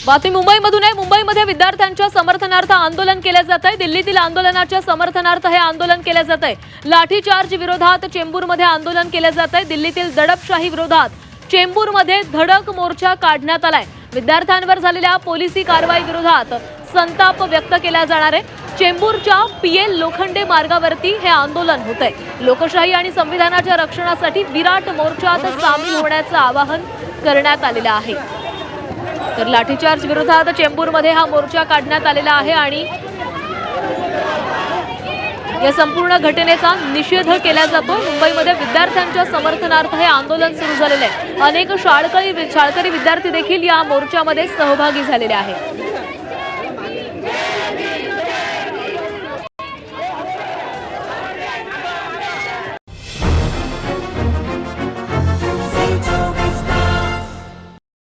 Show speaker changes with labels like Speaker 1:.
Speaker 1: बातमी मुंबईमधून आहे। मुंबईमध्ये विद्यार्थ्यांच्या समर्थनार्थ आंदोलन केले जात आहे। दिल्लीतील आंदोलनाच्या समर्थनार्थ हे आंदोलन केले जात आहे। लाठीचार्ज विरोधात चेंबूरमध्ये आंदोलन केले जात आहे। दिल्लीतील दडपशाही विरोधात चेंबूरमध्ये धडक मोर्चा काढण्यात आलाय। विद्यार्थ्यांवर झालेल्या पोलिसी कारवाई विरोधात संताप व्यक्त केला जाणार आहे। चेंबूरच्या पीएल लोखंडे मार्गावरती हे आंदोलन होत आहे। लोकशाही आणि संविधानाच्या रक्षणासाठी विराट मोर्चात सामील होण्याचं आवाहन करण्यात आलेलं आहे। तर लाठीचार्ज विरोधात चेंबूरमध्ये हा मोर्चा काढण्यात आलेला आहे आणि या संपूर्ण घटनेचा निषेध केला जातो। मुंबईमध्ये विद्यार्थ्यांच्या समर्थनार्थ हे आंदोलन सुरू झालेले आहे। अनेक शाळकरी विद्यार्थी देखील या मोर्चामध्ये सहभागी झालेले आहेत।